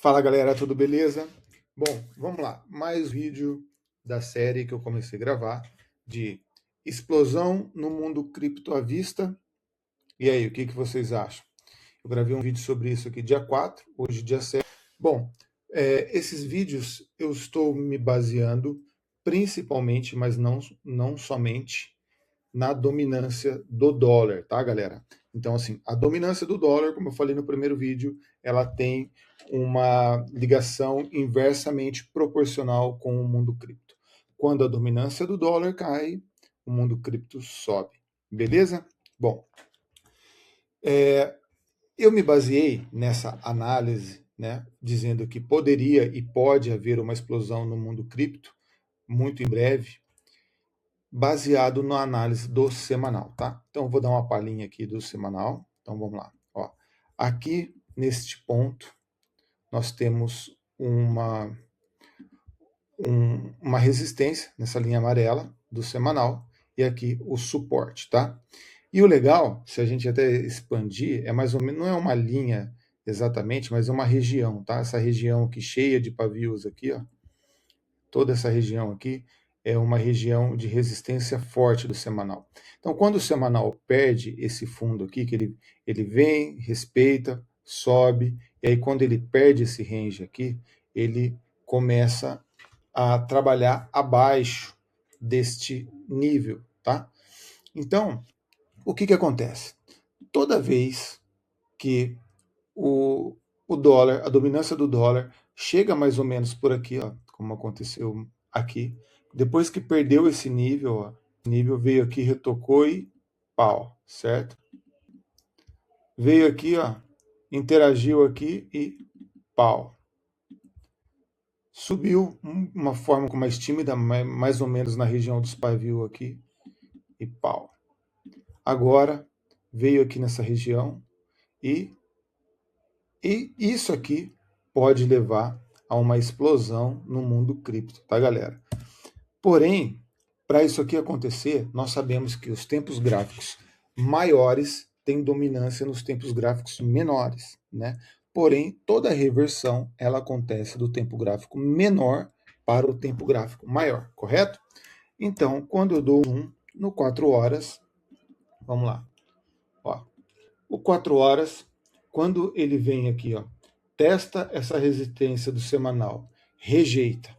Fala galera, tudo beleza? Bom, vamos lá, mais vídeo da série que eu comecei a gravar de explosão no mundo cripto à vista. E aí, o que vocês acham? Eu gravei um vídeo sobre isso aqui dia 4, hoje dia 7. Bom, esses vídeos eu estou me baseando principalmente, mas não somente, na dominância do dólar, tá, galera? Então, assim, a dominância do dólar, como eu falei no primeiro vídeo, ela tem uma ligação inversamente proporcional com o mundo cripto. Quando a dominância do dólar cai, o mundo cripto sobe. Beleza? Bom, eu me baseei nessa análise, né, dizendo que poderia e pode haver uma explosão no mundo cripto muito em breve, baseado na análise do semanal, tá? Então, eu vou dar uma palhinha aqui do semanal. Então, vamos lá. Ó, aqui, neste ponto, nós temos uma resistência nessa linha amarela do semanal e aqui o suporte, tá? E o legal, se a gente até expandir, é mais ou menos, não é uma linha exatamente, mas é uma região, tá? Essa região aqui cheia de pavios aqui, ó, toda essa região aqui é uma região de resistência forte do semanal. Então, quando o semanal perde esse fundo aqui, que ele vem, respeita, sobe, e aí quando ele perde esse range aqui, ele começa a trabalhar abaixo deste nível, tá? Então, o que acontece? Toda vez que o dólar, a dominância do dólar, chega mais ou menos por aqui, ó, como aconteceu aqui. Depois que perdeu esse nível, ó, o nível veio aqui, retocou e pau, certo? Veio aqui, ó, interagiu aqui e pau. Subiu uma forma mais tímida, mais ou menos na região dos pavios aqui e pau. Agora veio aqui nessa região e isso aqui pode levar a uma explosão no mundo cripto, tá, galera? Porém, para isso aqui acontecer, nós sabemos que os tempos gráficos maiores têm dominância nos tempos gráficos menores, né? Porém, toda reversão ela acontece do tempo gráfico menor para o tempo gráfico maior, correto? Então, quando eu dou um no 4 horas, vamos lá, ó, o 4 horas, quando ele vem aqui, ó, testa essa resistência do semanal, rejeita,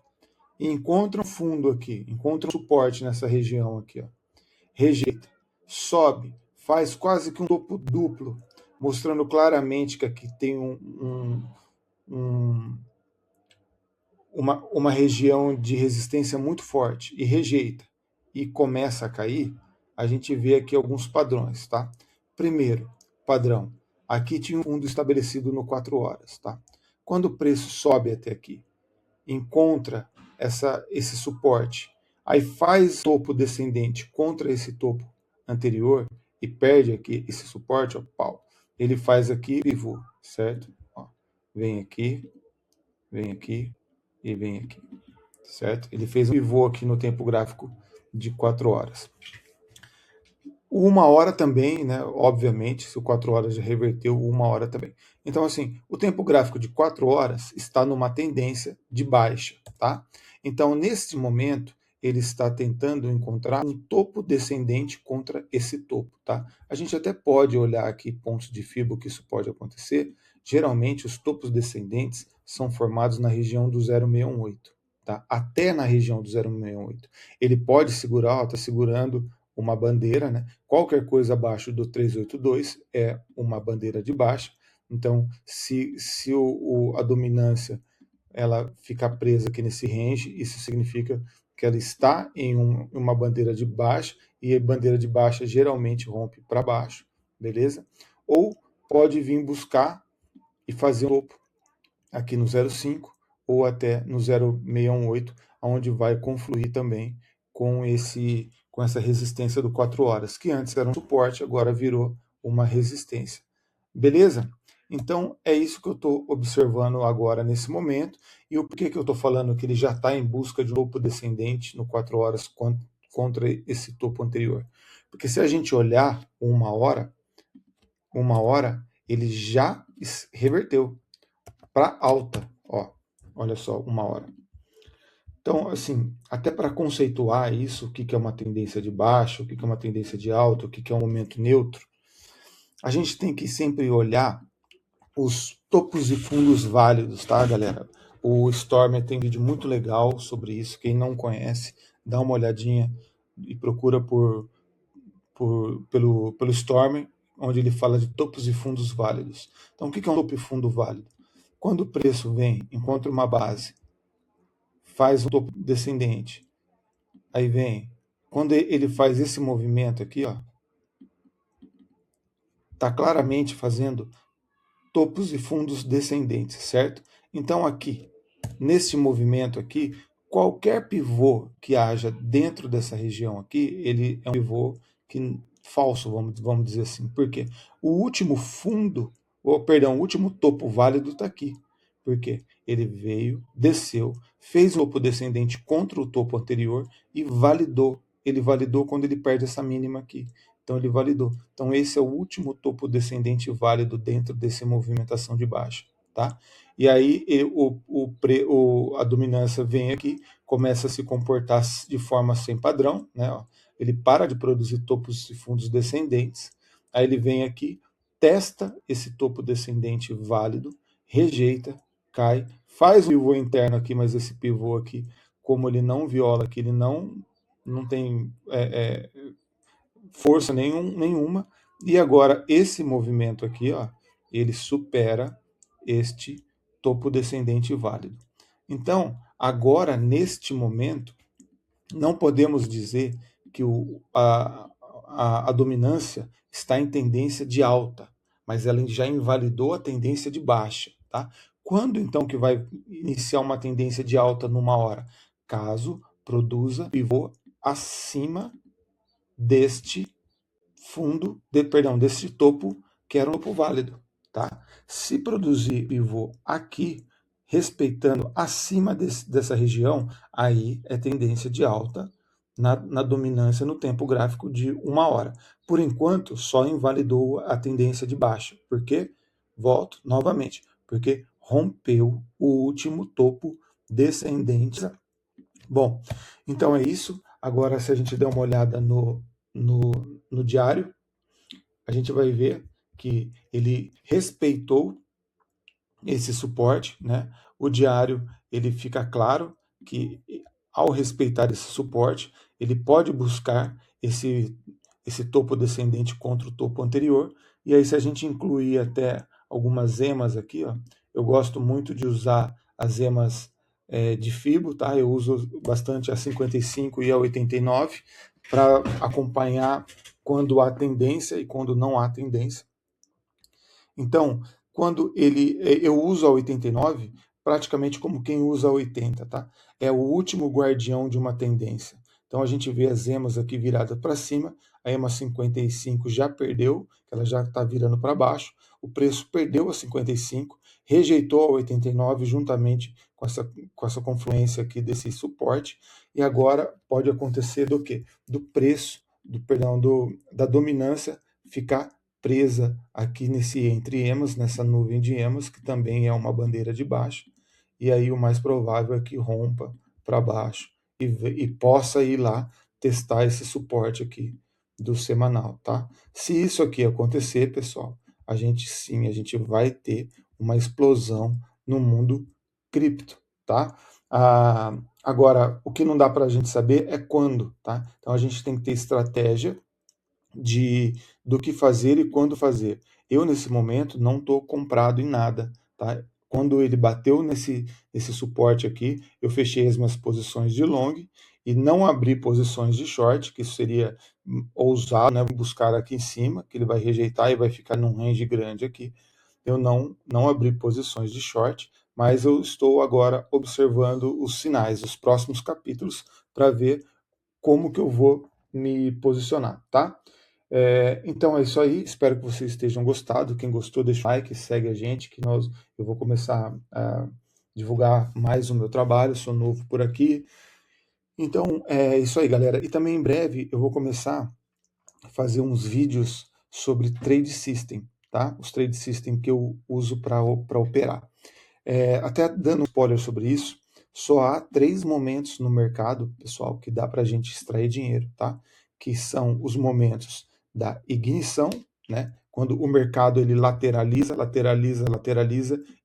encontra um fundo aqui, encontra um suporte nessa região aqui, ó, rejeita, sobe, faz quase que um topo duplo, mostrando claramente que aqui tem uma região de resistência muito forte e rejeita e começa a cair, a gente vê aqui alguns padrões, tá? Primeiro, padrão, aqui tinha um fundo estabelecido no 4 horas, tá? Quando o preço sobe até aqui, encontra esse suporte, aí faz topo descendente contra esse topo anterior e perde aqui esse suporte, ó, pau. Ele faz aqui pivô, certo? Ó, vem aqui e vem aqui, certo? Ele fez um pivô aqui no tempo gráfico de 4 horas. 1 hora também, né? Obviamente, se o 4 horas já reverteu, 1 hora também. Então, assim, o tempo gráfico de 4 horas está numa tendência de baixa, tá? Então, nesse momento, ele está tentando encontrar um topo descendente contra esse topo, tá? A gente até pode olhar aqui pontos de fibra que isso pode acontecer. Geralmente, os topos descendentes são formados na região do 0,618, tá? Até na região do 0,618. Ele pode segurar, ó, tá segurando uma bandeira, né? Qualquer coisa abaixo do 382 é uma bandeira de baixa. Então, se a dominância ela ficar presa aqui nesse range, isso significa que ela está em uma bandeira de baixa, e a bandeira de baixa geralmente rompe para baixo, beleza? Ou pode vir buscar e fazer um topo aqui no 0,5 ou até no 0,618, onde vai confluir também com essa resistência do 4 horas, que antes era um suporte, agora virou uma resistência. Beleza? Então, é isso que eu estou observando agora nesse momento. E o porquê que eu estou falando que ele já está em busca de um topo descendente no 4 horas contra esse topo anterior? Porque se a gente olhar 1 hora, ele já reverteu para alta. Ó, olha só, 1 hora. Então, assim, até para conceituar isso, o que é uma tendência de baixa, o que é uma tendência de alta, o que é um momento neutro, a gente tem que sempre olhar os topos e fundos válidos, tá, galera? O Stormer tem um vídeo muito legal sobre isso. Quem não conhece, dá uma olhadinha e procura pelo Stormer, onde ele fala de topos e fundos válidos. Então, o que é um topo e fundo válido? Quando o preço vem, encontra uma base, faz um topo descendente, aí vem, quando ele faz esse movimento aqui, ó, tá claramente fazendo topos e fundos descendentes, certo? Então aqui, nesse movimento aqui, qualquer pivô que haja dentro dessa região aqui, ele é um pivô falso, vamos dizer assim. Por quê? O último fundo, o último topo válido está aqui. Por quê? Ele veio, desceu, fez o topo descendente contra o topo anterior e validou. Ele validou quando ele perde essa mínima aqui. Então ele validou. Então esse é o último topo descendente válido dentro dessa movimentação de baixa, tá? E aí a dominância vem aqui, começa a se comportar de forma sem padrão, né? Ó, ele para de produzir topos e fundos descendentes, aí ele vem aqui, testa esse topo descendente válido, rejeita, cai, faz o pivô interno aqui, mas esse pivô aqui, como ele não viola, que ele não tem força nenhuma, e agora esse movimento aqui, ó, ele supera este topo descendente válido. Então, agora, neste momento, não podemos dizer que a dominância está em tendência de alta, mas ela já invalidou a tendência de baixa. Tá? Quando então que vai iniciar uma tendência de alta numa hora? Caso produza pivô acima deste deste topo, que era um topo válido. Tá? Se produzir pivô aqui, respeitando acima dessa região, aí é tendência de alta na dominância no tempo gráfico de 1 hora. Por enquanto, só invalidou a tendência de baixa. Por quê? Volto novamente. Porque rompeu o último topo descendente. Bom, então é isso. Agora, se a gente der uma olhada no diário, a gente vai ver que ele respeitou esse suporte, né? O diário, ele fica claro que ao respeitar esse suporte, ele pode buscar esse topo descendente contra o topo anterior, e aí se a gente incluir até algumas emas aqui, ó, eu gosto muito de usar as emas de Fibo, tá? Eu uso bastante a 55 e a 89 para acompanhar quando há tendência e quando não há tendência. Então, quando eu uso a 89 praticamente como quem usa a 80, tá? É o último guardião de uma tendência. Então a gente vê as emas aqui viradas para cima, a EMA 55 já perdeu, ela já está virando para baixo, o preço perdeu a 55, rejeitou a 89 juntamente com essa confluência aqui desse suporte, e agora pode acontecer do quê? Do preço, da dominância ficar presa aqui nesse entre emas, nessa nuvem de emas, que também é uma bandeira de baixa, e aí o mais provável é que rompa para baixo e possa ir lá testar esse suporte aqui do semanal, tá? Se isso aqui acontecer, pessoal, a gente vai ter uma explosão no mundo cripto, tá? Agora, o que não dá para a gente saber é quando, tá? Então a gente tem que ter estratégia do que fazer e quando fazer. Eu, nesse momento, não estou comprado em nada. Tá? Quando ele bateu nesse suporte aqui, eu fechei as minhas posições de long e não abri posições de short, que isso seria ousado, né? Buscar aqui em cima, que ele vai rejeitar e vai ficar num range grande aqui. Eu não abri posições de short, mas eu estou agora observando os sinais, os próximos capítulos, para ver como que eu vou me posicionar, tá? Então é isso aí, espero que vocês estejam gostado. Quem gostou, deixa o like, segue a gente, que eu vou começar a divulgar mais o meu trabalho, sou novo por aqui. Então é isso aí, galera. E também em breve eu vou começar a fazer uns vídeos sobre trade system, tá? Os trade system que eu uso para operar. Até dando um spoiler sobre isso, só há 3 momentos no mercado, pessoal, que dá para a gente extrair dinheiro, tá? Que são os momentos da ignição, né? Quando o mercado ele lateraliza,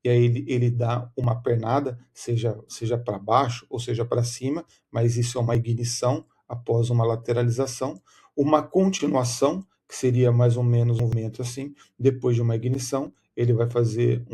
e aí ele dá uma pernada, seja para baixo ou seja para cima, mas isso é uma ignição após uma lateralização. Uma continuação, que seria mais ou menos um movimento assim, depois de uma ignição, ele vai fazer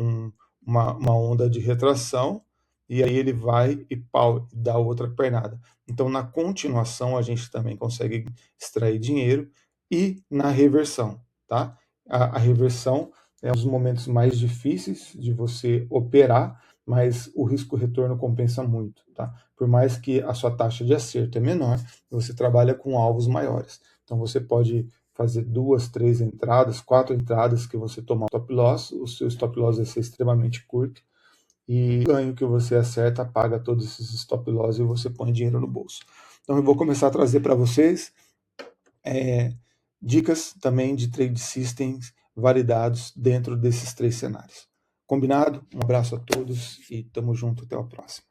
uma onda de retração, e aí ele vai e pau, dá outra pernada. Então, na continuação, a gente também consegue extrair dinheiro, e na reversão, tá? A reversão é um dos momentos mais difíceis de você operar, mas o risco-retorno compensa muito, tá? Por mais que a sua taxa de acerto é menor, você trabalha com alvos maiores. Então, você pode fazer 2, 3 entradas, 4 entradas que você tomar stop loss, o seu stop loss vai ser extremamente curto, e o ganho que você acerta paga todos esses stop loss e você põe dinheiro no bolso. Então eu vou começar a trazer para vocês dicas também de trade systems validados dentro desses 3 cenários. Combinado? Um abraço a todos e tamo junto, até a próxima.